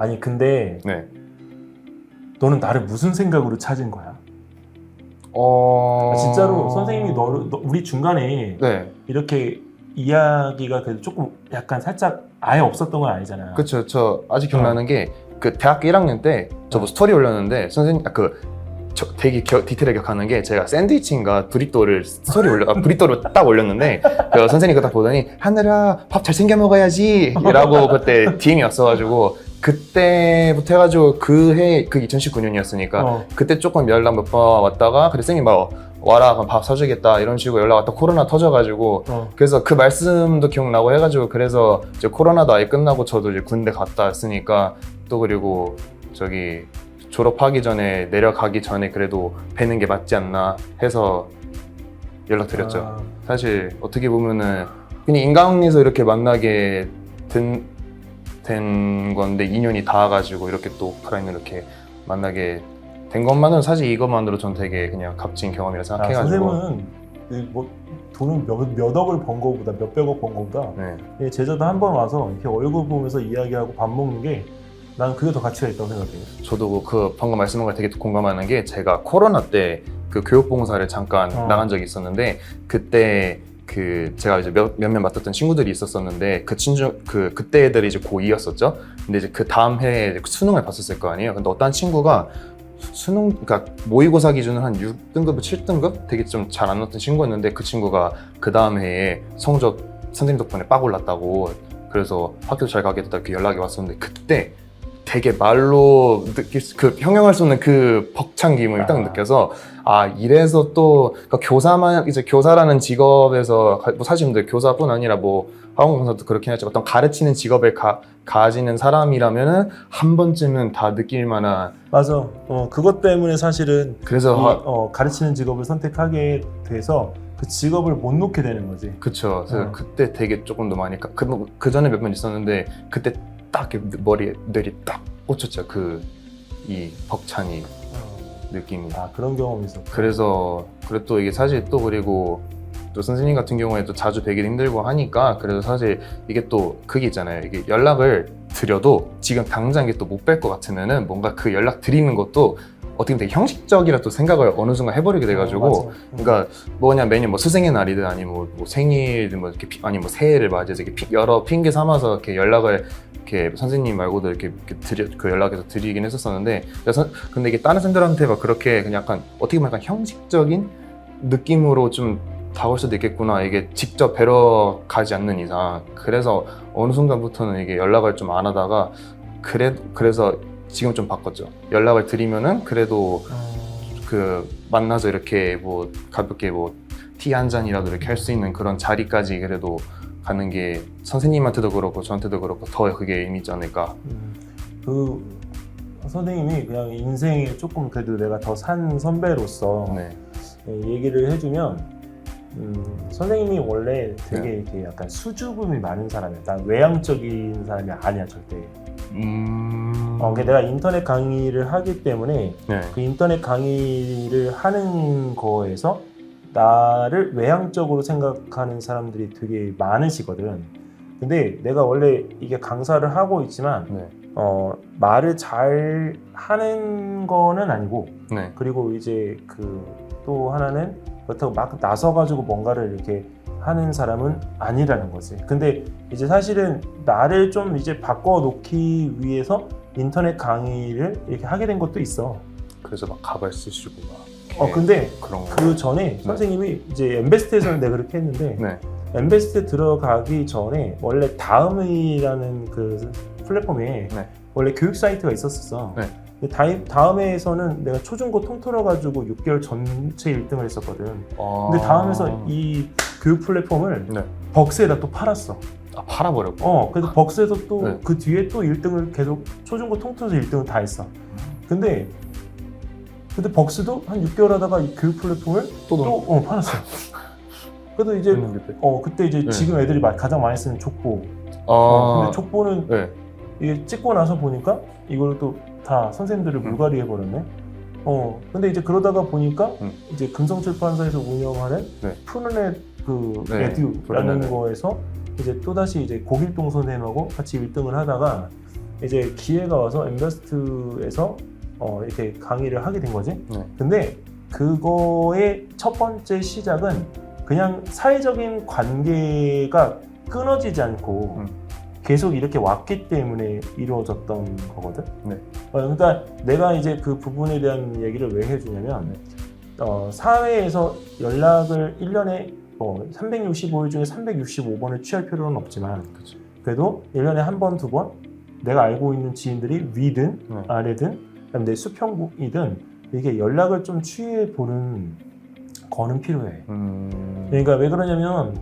아니 근데 네. 너는 나를 무슨 생각으로 찾은 거야? 진짜로 선생님이 우리 중간에 네. 이렇게 이야기가 그래도 조금 약간 살짝 아예 없었던 건 아니잖아. 그쵸. 저 아직 기억나는 게 그 대학교 1학년 때 저 뭐 스토리 올렸는데 선생님 저 되게 디테일하게 기억하는 게 제가 샌드위치인가 브리또를 브리또를 딱 올렸는데 그 선생님이 그거 딱 보더니 하늘아 밥 잘 챙겨 먹어야지 라고 그때 DM이 왔어가지고 그때부터 해가지고 그 2019년이었으니까 그때 조금 연락 몇 번 왔다가 그래 선생님 막 와라 그럼 밥 사주겠다 이런 식으로 연락 왔다 코로나 터져가지고 그래서 그 말씀도 기억나고 해가지고 그래서 이제 코로나도 아예 끝나고 저도 이제 군대 갔다 왔으니까 또 그리고 저기 졸업하기 전에 내려가기 전에 그래도 뵈는 게 맞지 않나 해서 연락드렸죠. 사실 어떻게 보면은 그냥 인강에서 이렇게 만나게 된 건데 인연이 닿아가지고 이렇게 또 오프라인으로 이렇게 만나게 된 것만으로 사실 이것만으로 전 되게 그냥 값진 경험이라 생각해가지고. 선생님은 뭐 돈을 몇 억을 번 거보다 몇백억 번 거보다 네. 제주도 한 번 와서 이렇게 얼굴 보면서 이야기하고 밥 먹는 게 난 그게 더 가치가 있다고 생각해요. 저도 그 방금 말씀한 거에 되게 공감하는 게 제가 코로나 때 그 교육봉사를 잠깐 나간 적이 있었는데 그때 그 제가 이제 몇몇 맡았던 친구들이 있었었는데 그때 애들이 이제 고2였었죠. 근데 이제 그 다음 해에 수능을 봤었을 거 아니에요. 근데 어떤 친구가 그러니까 모의고사 기준은 한 6등급, 7등급? 되게 좀 잘 안 나왔던 친구였는데 그 친구가 그 다음 해에 성적 선생님 덕분에 빡 올랐다고 그래서 학교 잘 가게 됐다 이렇게 연락이 왔었는데 그때 되게 말로 형용할 수 없는 그 벅찬 기분을 딱 느껴서 이래서 또 그러니까 이제 교사라는 직업에서 뭐 사실 근데 교사뿐 아니라 뭐 학원강사도 그렇긴 하지만 어떤 가르치는 직업을 가지는 사람이라면은 한 번쯤은 다 느낄 만한. 맞아. 그것 때문에 사실은 그래서 가르치는 직업을 선택하게 돼서 그 직업을 못 놓게 되는 거지. 그쵸. 그래서 그때 되게 조금 더 많이 그 전에 몇 번 있었는데 그때 딱 뇌리 딱 꽂혔죠. 이 벅찬이 느낌이. 그런 경험이 있었고. 그래서 또 이게 사실 또 그리고 또 선생님 같은 경우에도 자주 뵈기도 힘들고 하니까 그래서 사실 이게 또 그게 있잖아요. 이게 연락을 드려도 지금 당장 이게 또 못 뵐 것 같으면은 뭔가 그 연락 드리는 것도 어떻게 보면 되게 형식적이라 또 생각을 어느 순간 해버리게 돼가지고 그러니까 뭐냐 매년 뭐 스승의 날이든 아니면 뭐 생일이든 뭐 이렇게 아니 뭐 새해를 맞이해서 이렇게 여러 핑계 삼아서 이렇게 연락을 이렇게 선생님 말고도 이렇게 그 연락해서 드리긴 했었었는데 근데 이게 다른 쌤들한테 막 그렇게 그냥 약간 어떻게 보면 약간 형식적인 느낌으로 좀 다가올 수도 있겠구나. 이게 직접 뵈러 가지 않는 이상. 그래서 어느 순간부터는 이게 연락을 좀 안 하다가 그래서 지금 좀 바꿨죠. 연락을 드리면은 그래도 그 만나서 이렇게 뭐 가볍게 뭐 티 한 잔이라도 이렇게 할 수 있는 그런 자리까지 그래도 가는 게 선생님한테도 그렇고 저한테도 그렇고 더 그게 의미 있지 않을까. 그 선생님이 그냥 인생에 조금 그래도 내가 더 산 선배로서 얘기를 해주면 선생님이 원래 되게 이렇게 약간 수줍음이 많은 사람이야. 난 외향적인 사람이 아니야 절대. 내가 인터넷 강의를 하기 때문에 그 인터넷 강의를 하는 거에서 나를 외향적으로 생각하는 사람들이 되게 많으시거든. 근데 내가 원래 이게 강사를 하고 있지만 말을 잘 하는 거는 아니고 그리고 이제 또 하나는 그렇다고 막 나서가지고 뭔가를 이렇게 하는 사람은 아니라는 거지. 근데 이제 사실은 나를 좀 이제 바꿔놓기 위해서 인터넷 강의를 이렇게 하게 된 것도 있어. 그래서 막 가발 쓰시고 막. 근데 그런 그 전에 선생님이 이제 엠베스트에서는 내가 그렇게 했는데 엠베스트 들어가기 전에 원래 다음이라는 그 플랫폼에 원래 교육 사이트가 있었어. 다음에서는 내가 초중고 통틀어가지고 6개월 전체 1등을 했었거든. 근데 다음에서 이 교육 플랫폼을 벅스에다 또 팔았어. 팔아버렸고. 그래서 벅스에서 또 그 뒤에 또 1등을 계속 초중고 통틀어서 1등을 다 했어. 근데 벅스도 한 6개월 하다가 이 교육 플랫폼을 또 팔았어. 그래도 이제 그때 이제 지금 애들이 가장 많이 쓰는 족보. 근데 족보는 이게 찍고 나서 보니까 이걸 또 다 선생님들을 물갈이 해버렸네. 근데 이제 그러다가 보니까 이제 금성출판사에서 운영하는 푸른넷 에듀라는 거에서 이제 또 다시 이제 고길동 선생님하고 같이 1등을 하다가 이제 기회가 와서 엠베스트에서 이렇게 강의를 하게 된 거지. 네. 근데 그거의 첫 번째 시작은 그냥 사회적인 관계가 끊어지지 않고 계속 이렇게 왔기 때문에 이루어졌던 거거든. 네. 그러니까 내가 이제 그 부분에 대한 얘기를 왜 해주냐면 사회에서 연락을 1년에 365일 중에 365번을 취할 필요는 없지만 그쵸. 그래도 1년에 한 번, 두 번 내가 알고 있는 지인들이 위든 아래든 그다음에 내 수평이든 이게 연락을 좀 취해보는 거는 필요해. 그러니까 왜 그러냐면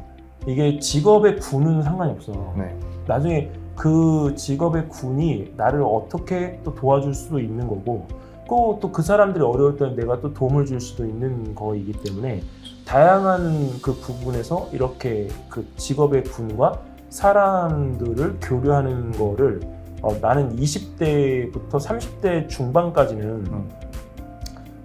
이게 직업의 군은 상관이 없어. 네. 나중에 그 직업의 군이 나를 어떻게 또 도와줄 수도 있는 거고 또 그 사람들이 어려울 때는 내가 또 도움을 줄 수도 있는 거이기 때문에 다양한 그 부분에서 이렇게 그 직업의 군과 사람들을 교류하는 거를 나는 20대부터 30대 중반까지는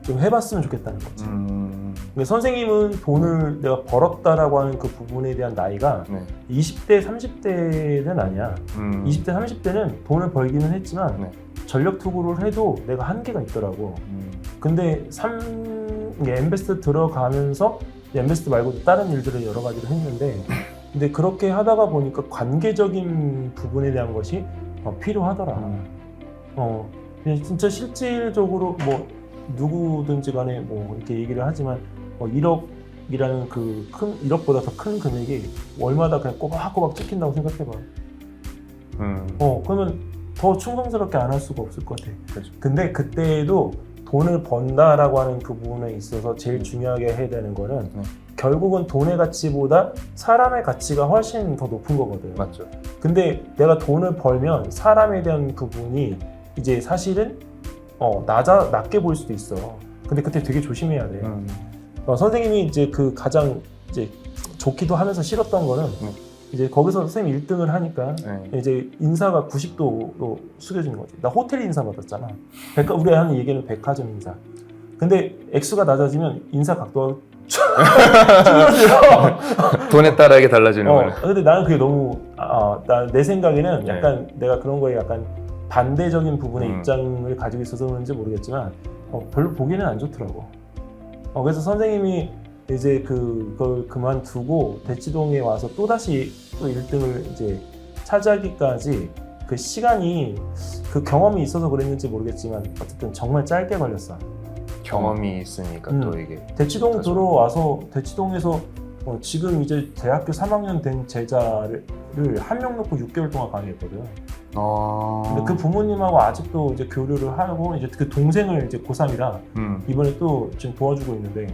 좀 해봤으면 좋겠다는 거지. 근데 선생님은 돈을 내가 벌었다라고 하는 그 부분에 대한 나이가 네. 20대, 30대는 아니야. 20대, 30대는 돈을 벌기는 했지만 네. 전력 투구를 해도 내가 한계가 있더라고. 근데 엠베스트 들어가면서 엠베스트 말고도 다른 일들을 여러 가지를 했는데 근데 그렇게 하다가 보니까 관계적인 부분에 대한 것이 필요하더라. 그냥 진짜 실질적으로 뭐 누구든지 간에 뭐 이렇게 얘기를 하지만 1억이라는 그 큰 1억보다 더 큰 금액이 월마다 그냥 꼬박꼬박 찍힌다고 생각해봐. 그러면 더 충성스럽게 안 할 수가 없을 것 같아. 그렇죠. 근데 그때도 돈을 번다라고 하는 그 부분에 있어서 제일 중요하게 해야 되는 거는 결국은 돈의 가치보다 사람의 가치가 훨씬 더 높은 거거든. 맞죠. 근데 내가 돈을 벌면 사람에 대한 부분이 이제 사실은 낮게 보일 수도 있어. 근데 그때 되게 조심해야 돼. 선생님이 이제 그 가장 이제 좋기도 하면서 싫었던 거는 이제 거기서 선생님 1등을 하니까 이제 인사가 90도로 숙여지는 거지. 나 호텔 인사 받았잖아. 우리 하는 얘기는 백화점 인사. 근데 액수가 낮아지면 인사 각도가 쭈그러져. 돈에 따라 이게 달라지는 거예요. 근데 나는 그게 너무 내 생각에는 약간 내가 그런 거에 약간 반대적인 부분의 입장을 가지고 있어서 그런지 모르겠지만 별로 보기에는 안 좋더라고. 그래서 선생님이 이제 그걸 그만두고 대치동에 와서 또다시 또 1등을 이제 차지하기까지 그 시간이 그 경험이 있어서 그랬는지 모르겠지만 어쨌든 정말 짧게 걸렸어. 경험이 있으니까 또 이게 대치동 들어와서 대치동에서 지금 이제 대학교 3학년 된 제자를 한 명 놓고 6개월 동안 강의했거든. 근데 그 부모님하고 아직도 이제 교류를 하고 이제 그 동생을 이제 고3이라 이번에 또 지금 도와주고 있는데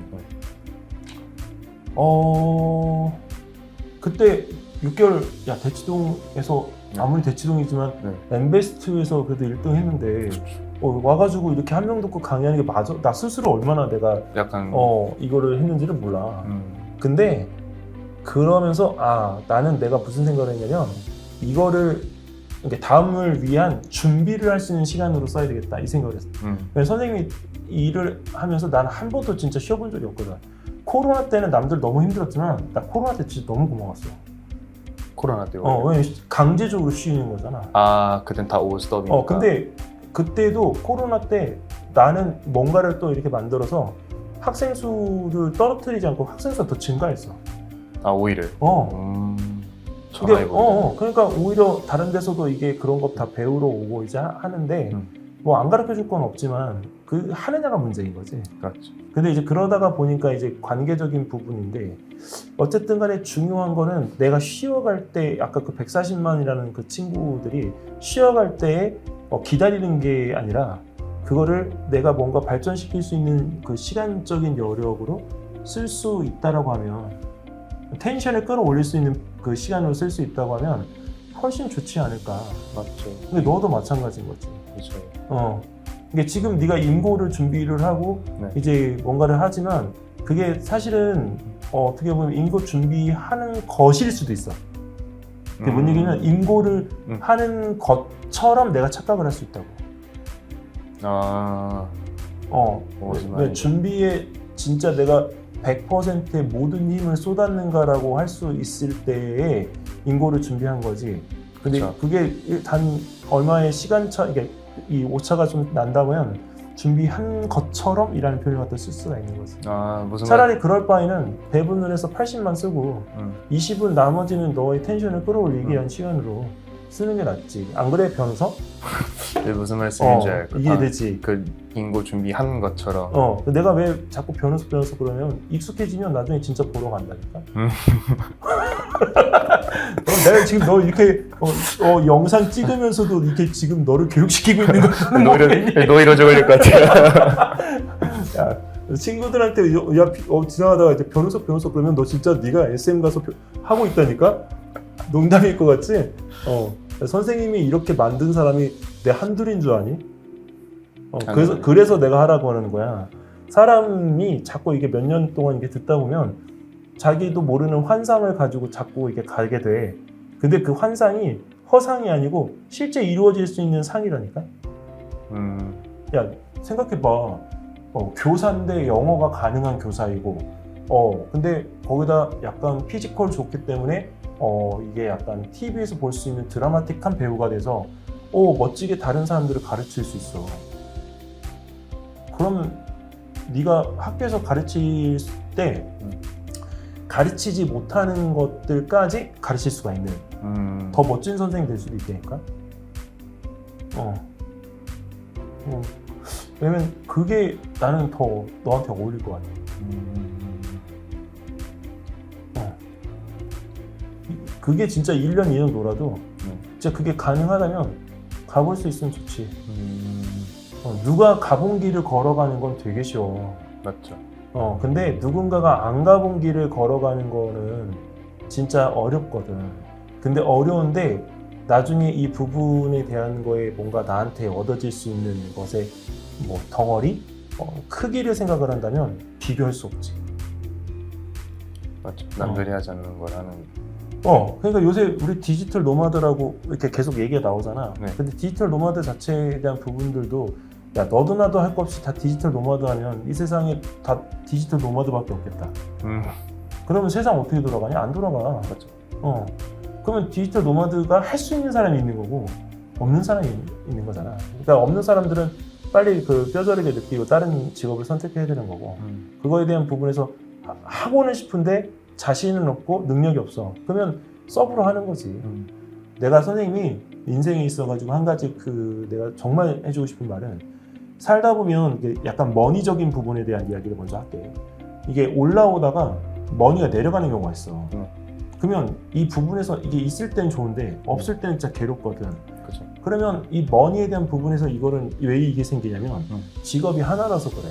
그때 6개월 대치동에서 아무리 대치동이지만 엠베스트에서 그래도 1등 했는데 와가지고 이렇게 한 명 듣고 강의하는 게 맞아? 나 스스로 얼마나 내가 약간 이거를 했는지를 몰라. 근데 그러면서 나는 내가 무슨 생각을 했냐면 이거를 다음을 위한 준비를 할 수 있는 시간으로 써야 되겠다 이 생각을 했어. 선생님이 일을 하면서 나는 한 번도 진짜 쉬어본 적이 없거든. 코로나 때는 남들 너무 힘들었지만 나 코로나 때 진짜 너무 고마웠어. 코로나 때요? 왜냐면 강제적으로 쉬는 거잖아. 그땐 다 오버스톱이니까. 근데 그때도 코로나 때 나는 뭔가를 또 이렇게 만들어서 학생 수를 떨어뜨리지 않고 학생 수가 더 증가했어. 오히려? 그러니까 오히려 다른 데서도 이게 그런 거 다 배우러 오고 이제 하는데 뭐 안 가르쳐 줄 건 없지만 그 하느냐가 문제인 거지. 그렇죠. 근데 이제 그러다가 보니까 이제 관계적인 부분인데 어쨌든 간에 중요한 거는 내가 쉬어갈 때 아까 그 140만이라는 그 친구들이 쉬어갈 때에 기다리는 게 아니라 그거를 내가 뭔가 발전시킬 수 있는 그 시간적인 여력으로 쓸 수 있다라고 하면 텐션을 끌어올릴 수 있는 그 시간으로 쓸 수 있다고 하면 훨씬 좋지 않을까. 맞죠. 근데 너도 마찬가지인 거지. 그렇죠. 이게 지금 네가 인고를 준비를 하고 이제 뭔가를 하지만 그게 사실은 어떻게 보면 인고 준비하는 것일 수도 있어. 그게 뭔 얘기냐면 인고를 하는 것처럼 내가 착각을 할 수 있다고. 왜 준비에 진짜 내가 100%의 모든 힘을 쏟았는가라고 할 수 있을 때에 인고를 준비한 거지. 근데 그쵸. 그게 단 얼마의 시간차, 이게 이 오차가 좀 난다면 준비한 것처럼이라는 표현을 갖다 쓸 수가 있는 거지. 무슨 차라리 그럴 바에는 배분을 해서 80만 쓰고 20은 나머지는 너의 텐션을 끌어올리기 위한 시간으로 쓰는 게 낫지. 안 그래, 변호사? 네, 무슨 말씀인지 알 것. 이해되지. 그 인고 준비한 것처럼. 내가 왜 자꾸 변호사 그러면 익숙해지면 나중에 진짜 보러 간다니까. 내가 지금 너 이렇게 영상 찍으면서도 이렇게 지금 너를 교육시키고 있는 거는 노이로 걸릴 것 같아요. 야, 친구들한테 지나가다가 이제 변호사 그러면 너 진짜 네가 SM 가서 하고 있다니까? 농담일 것 같지? 선생님이 이렇게 만든 사람이 내 한둘인 줄 아니? 그래서 내가 하라고 하는 거야. 사람이 자꾸 이게 몇 년 동안 이게 듣다 보면 자기도 모르는 환상을 가지고 자꾸 이게 가게 돼. 근데 그 환상이 허상이 아니고 실제 이루어질 수 있는 상이라니까? 야, 생각해봐. 교사인데 영어가 가능한 교사이고, 근데 거기다 약간 피지컬 좋기 때문에 이게 약간 TV에서 볼 수 있는 드라마틱한 배우가 돼서 멋지게 다른 사람들을 가르칠 수 있어. 그러면 네가 학교에서 가르칠 때 가르치지 못하는 것들까지 가르칠 수가 있는 더 멋진 선생님이 될 수도 있다니까. 왜냐면 그게 나는 더 너한테 어울릴 것 같아. 그게 진짜 1년, 2년 놀아도 진짜 그게 가능하다면 가볼 수 있으면 좋지. 누가 가본 길을 걸어가는 건 되게 쉬워. 맞죠. 근데 누군가가 안 가본 길을 걸어가는 거는 진짜 어렵거든. 근데 어려운데 나중에 이 부분에 대한 거에 뭔가 나한테 얻어질 수 있는 것의 뭐 덩어리? 크기를 생각을 한다면 비교할 수 없지. 맞죠. 남들이 하지 않는 거라는. 그러니까 요새 우리 디지털 노마드라고 이렇게 계속 얘기가 나오잖아. 네. 근데 디지털 노마드 자체에 대한 부분들도 야, 너도 나도 할 거 없이 다 디지털 노마드 하면 이 세상에 다 디지털 노마드밖에 없겠다. 그러면 세상 어떻게 돌아가냐? 안 돌아가. 맞죠. 그러면 디지털 노마드가 할 수 있는 사람이 있는 거고 없는 사람이 있는 거잖아. 그러니까 없는 사람들은 빨리 그 뼈저리게 느끼고 다른 직업을 선택해야 되는 거고 그거에 대한 부분에서 하고는 싶은데 자신은 없고 능력이 없어. 그러면 서브로 하는 거지. 내가 선생님이 인생에 있어가지고 한 가지 내가 정말 해주고 싶은 말은 살다 보면 이게 약간 머니적인 부분에 대한 이야기를 먼저 할게. 이게 올라오다가 머니가 내려가는 경우가 있어. 그러면 이 부분에서 이게 있을 때는 좋은데 없을 때는 진짜 괴롭거든. 그쵸. 그러면 이 머니에 대한 부분에서 이거는 왜 이게 생기냐면 직업이 하나라서 그래.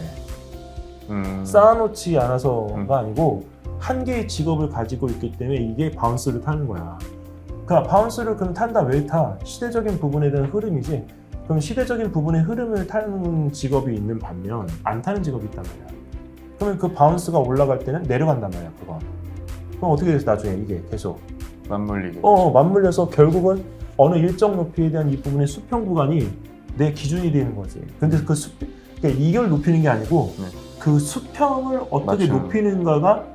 쌓아놓지 않아서가 아니고 한 개의 직업을 가지고 있기 때문에 이게 바운스를 타는 거야. 그러니까 바운스를 그럼 탄다 왜 타? 시대적인 부분에 대한 흐름이지. 그럼 시대적인 부분의 흐름을 타는 직업이 있는 반면 안 타는 직업이 있단 말이야. 그러면 그 바운스가 올라갈 때는 내려간단 말이야. 그거. 그럼 어떻게 돼서 나중에 이게 계속 맞물리게. 맞물려서 결국은 어느 일정 높이에 대한 이 부분의 수평 구간이 내 기준이 되는 거지. 근데 그러니까 이걸 높이는 게 아니고 그 수평을 어떻게 높이는가가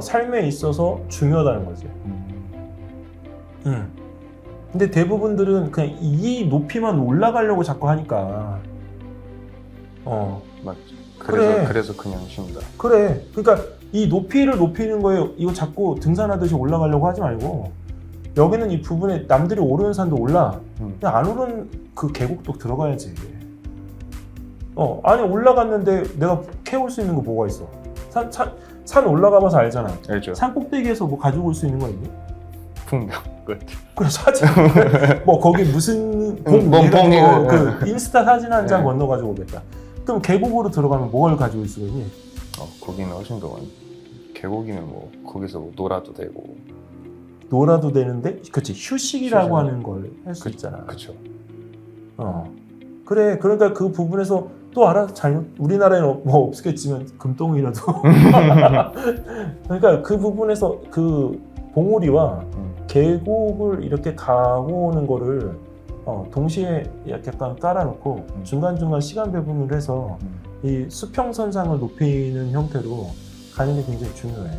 삶에 있어서 중요하다는 거지. 근데 대부분들은 그냥 이 높이만 올라가려고 자꾸 하니까. 맞죠. 그래. 그래서 그냥 쉰다. 그래. 그러니까 이 높이를 높이는 거에 이거 자꾸 등산하듯이 올라가려고 하지 말고 여기는 이 부분에 남들이 오르는 산도 올라. 그냥 안 오르는 그 계곡도 들어가야지. 아니 올라갔는데 내가 캐올 수 있는 거 뭐가 있어? 산 올라가봐서 알잖아. 알죠. 산 꼭대기에서 뭐 가지고 올 수 있는 거 있니? 풍경 끝. 그래 사진 뭐 거기 무슨 그 인스타 사진 한 장 건너가지고 오겠다. 그럼 계곡으로 들어가면 뭘 가지고 올 수가 있니? 거기는 훨씬 더 계곡이면 뭐 거기서 뭐 놀아도 되고. 놀아도 되는데, 그렇지 휴식이라고 하는 걸 할 수 있잖아. 그렇죠. 그래. 그러니까 그 부분에서 또 알아서 우리나라에는 뭐 없겠지만 금덩이라도. 그러니까 그 부분에서 그 봉우리와 계곡을 이렇게 가고 오는 거를 동시에 약간 깔아놓고 중간중간 시간 배분을 해서 이 수평선상을 높이는 형태로 가는 게 굉장히 중요해.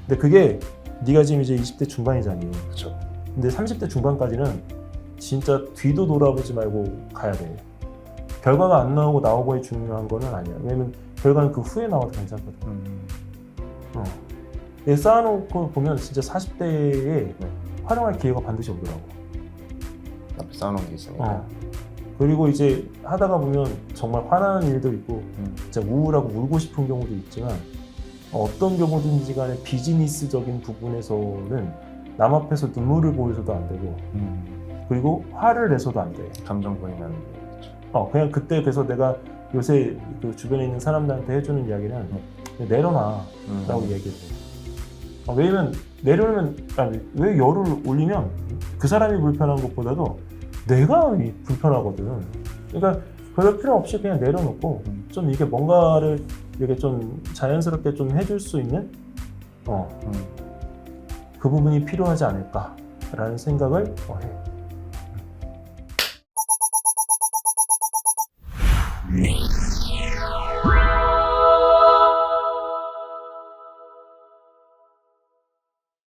근데 그게 네가 지금 이제 20대 중반이잖니. 그렇죠. 근데 30대 중반까지는 진짜 뒤도 돌아보지 말고 가야 돼. 결과가 안 나오고 나오고의 중요한 거는 아니야. 왜냐면 결과는 그 후에 나와도 괜찮거든. 쌓아놓고 보면 진짜 40대에 활용할 기회가 반드시 오더라고. 앞에 쌓아놓은 게 있으니까. 그리고 이제 하다가 보면 정말 화나는 일도 있고 진짜 우울하고 울고 싶은 경우도 있지만 어떤 경우든지 간에 비즈니스적인 부분에서는 남 앞에서 눈물을 보여서도 안 되고 그리고 화를 내서도 안 돼. 감정 보이면 그냥 그때 그래서 내가 요새 그 주변에 있는 사람들한테 해주는 이야기는 그냥 내려놔 라고 얘기를 해. 왜냐면 내려놓으면 왜 열을 올리면 그 사람이 불편한 것보다도 내가 불편하거든. 그러니까 그럴 필요 없이 그냥 내려놓고 좀 이게 뭔가를 이렇게 좀 자연스럽게 좀 해줄 수 있는 그 부분이 필요하지 않을까라는 생각을 해.